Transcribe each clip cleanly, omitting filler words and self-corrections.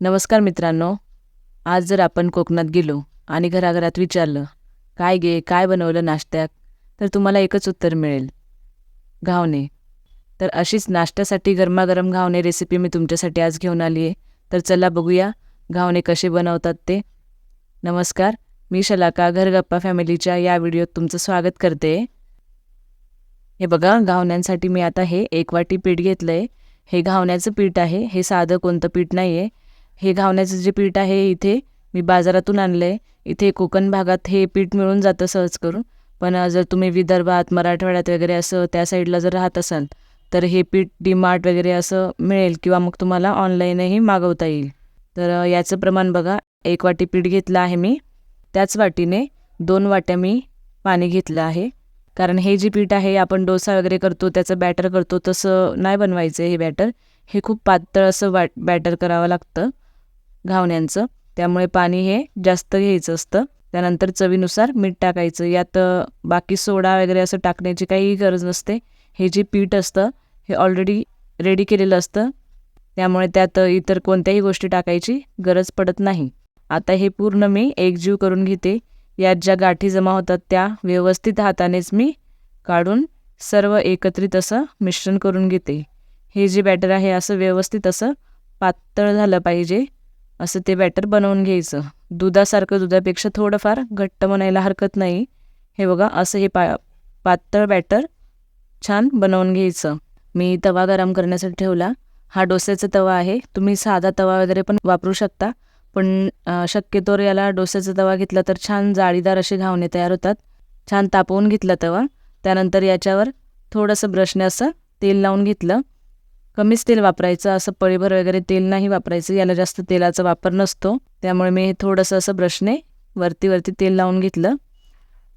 नमस्कार मित्रांनो. आज जर आपण कोकणात गेलो आणि घराघरात विचारलं, "काय गे, काय बनवलं नाश्त्यात?" तर तुम्हाला एकच उत्तर मिळेल, घावणे. तर अशीच नाश्त्यासाठी गरमागरम घावणे रेसिपी मी तुमच्यासाठी आज घेऊन आली आहे. तर चला बघूया घावणे कसे बनवतात ते. नमस्कार, मी शलाका घरगप्पा फॅमिलीच्या या व्हिडिओत तुमचं स्वागत करते. हे बघा, घावण्यांसाठी मी आता हे 1 वाटी पीठ घेतलं आहे. हे घावण्याचं पीठ आहे, हे साधं कोणतं पीठ नाही आहे. हे घावण्याचं जे पीठ आहे इथे मी बाजारातून आणलं आहे. इथे कोकण भागात हे पीठ मिळून जातं सहज करून. पण जर तुम्ही विदर्भात, मराठवाड्यात वगैरे असं त्या साईडला जर राहत असाल, तर हे पीठ डीमार्ट वगैरे असं मिळेल किंवा मग तुम्हाला ऑनलाईनही मागवता येईल. तर याचं प्रमाण बघा, 1 वाटी पीठ घेतलं आहे मी. त्याच वाटीने 2 वाट्या मी पाणी घेतलं आहे. कारण हे जे पीठ आहे आपण डोसा वगैरे करतो, त्याचं बॅटर करतो तसं नाही बनवायचं हे बॅटर. हे खूप पातळ असं बॅटर करावं लागतं घावण्यांचं. त्यामुळे पाणी हे जास्त घ्यायचं असतं. त्यानंतर चवीनुसार मीठ टाकायचं. यात बाकी सोडा वगैरे असं टाकण्याची काही गरज नसते. हे जे पीठ असतं हे ऑलरेडी रेडी केलेलं असतं. त्यामुळे त्यात इतर कोणत्याही गोष्टी टाकायची गरज पडत नाही. आता हे पूर्ण मी एकजीव करून घेते. यात ज्या गाठी जमा होतात त्या व्यवस्थित हातानेच मी काढून सर्व एकत्रित असं मिश्रण करून घेते. हे जे बॅटर आहे असं व्यवस्थित असं पातळ झालं पाहिजे, असं ते बॅटर बनवून घ्यायचं. दुधापेक्षा थोडंफार घट्ट म्हणायला हरकत नाही. हे बघा, असं हे पातळ बॅटर छान बनवून घ्यायचं. मी तवा गरम करण्यासाठी ठेवला. हा डोस्याचा तवा आहे. तुम्ही साधा तवा वगैरे पण वापरू शकता, पण शक्यतोवर याला डोस्याचा तवा घेतला तर छान जाळीदार असे घावणे तयार होतात. छान तापवून घेतला तवा. त्यानंतर याच्यावर थोडंसं ब्रशने असं तेल लावून घेतलं. कमीच तेल वापरायचं, असं पळीभर वगैरे तेल नाही वापरायचं. याला जास्त तेलाचा वापर नसतो. त्यामुळे मी थोडंसं असं ब्रशने वरती तेल लावून घेतलं.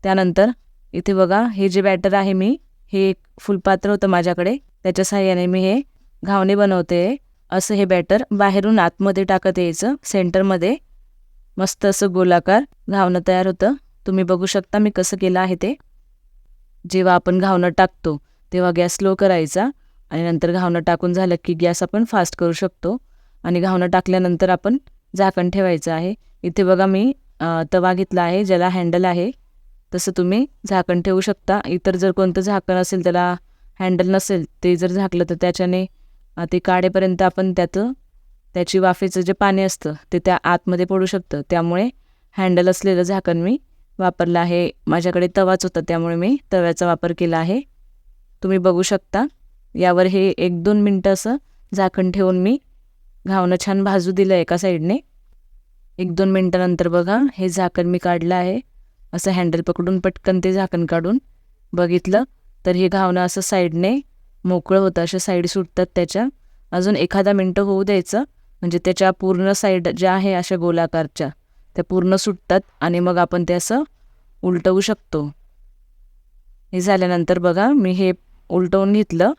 त्यानंतर इथे बघा, हे जे बॅटर आहे हे एक फुलपात्र होतं माझ्याकडे, त्याच्या साहाय्याने मी हे घावणे बनवते. असं हे बॅटर बाहेरून आतमध्ये टाकत यायचं. सेंटरमध्ये मस्त असं गोलाकार घावणं तयार होतं. तुम्ही बघू शकता मी कसं केलं आहे ते. जेव्हा आपण घावणं टाकतो तेव्हा गॅस स्लो करायचा आणि नंतर घावणं टाकून झालं की गॅस आपण फास्ट करू शकतो. आणि घावणं टाकल्यानंतर आपण झाकण ठेवायचं आहे. इथे बघा, मी तवा घेतला आहे ज्याला हँडल आहे. तसं तुम्ही झाकण ठेवू शकता. इतर जर कोणतं झाकण असेल त्याला हँडल नसेल, ते जर झाकलं तर त्याच्याने ते काढेपर्यंत आपण त्याची वाफेचं जे पाणी असतं ते त्या आतमध्ये पडू शकतं. त्यामुळे हँडल असलेलं झाकण मी वापरलं आहे. माझ्याकडे तवाच होता त्यामुळे मी तव्याचा वापर केला आहे. तुम्ही बघू शकता. यावर हे 1-2 मिनटं असं झाकण ठेवून मी घावणं छान भाजू दिलं एका साईडने. 1-2 मिनटानंतर बघा, हे झाकण मी काढलं आहे. असं हँडल पकडून पटकन ते झाकण काढून बघितलं तर हे घावणं असं साईडने मोकळं होतं. अशा साईड सुटतात त्याच्या. अजून एखादा मिनटं होऊ द्यायचं, म्हणजे त्याच्या पूर्ण साईड ज्या आहे अशा गोलाकारच्या त्या पूर्ण सुटतात आणि मग आपण ते असं उलटवू शकतो. हे झाल्यानंतर बघा, मी हे उलटवून घेतलं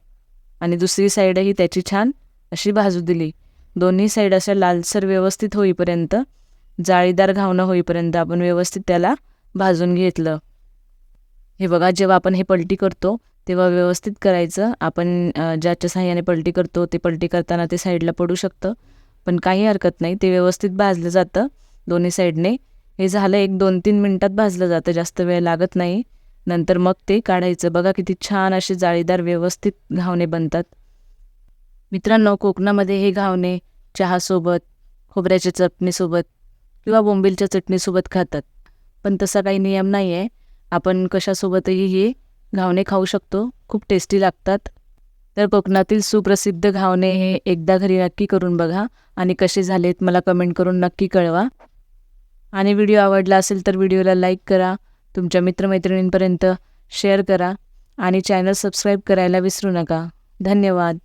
आणि दुसरी साईडही त्याची छान अशी भाजू दिली. दोन्ही साईड अशा लालसर व्यवस्थित होईपर्यंत, जाळीदार घावणं होईपर्यंत आपण व्यवस्थित त्याला भाजून घेतलं. हे बघा, जेव्हा आपण हे पलटी करतो तेव्हा व्यवस्थित करायचं. आपण ज्याच्या साहाय्याने पलटी करतो ते पलटी करताना ते साईडला पडू शकतं, पण काही हरकत नाही, ते व्यवस्थित भाजलं जातं दोन्ही साईडने. हे झालं 1-2-3 मिनटात भाजलं जातं, जास्त वेळ लागत नाही. नंतर मग ते काढायचं. बघा किती छान असे जाळीदार व्यवस्थित घावणे बनतात. मित्रांनो, कोकणामध्ये हे घावणे चहासोबत, खोबऱ्याच्या चटणीसोबत किंवा बोंबीलच्या चटणीसोबत खातात. पण तसा काही नियम नाही आहे. आपण कशासोबतही हे घावणे खाऊ शकतो. खूप टेस्टी लागतात. तर कोकणातील सुप्रसिद्ध घावणे हे एकदा घरी नक्की करून बघा आणि कसे झालेत मला कमेंट करून नक्की कळवा. आणि व्हिडिओ आवडला असेल तर व्हिडिओला लाईक करा, तुमच्या मित्रमैत्रिणींपर्यंत शेअर करा आणि चॅनल सबस्क्राईब करायला विसरू नका. धन्यवाद.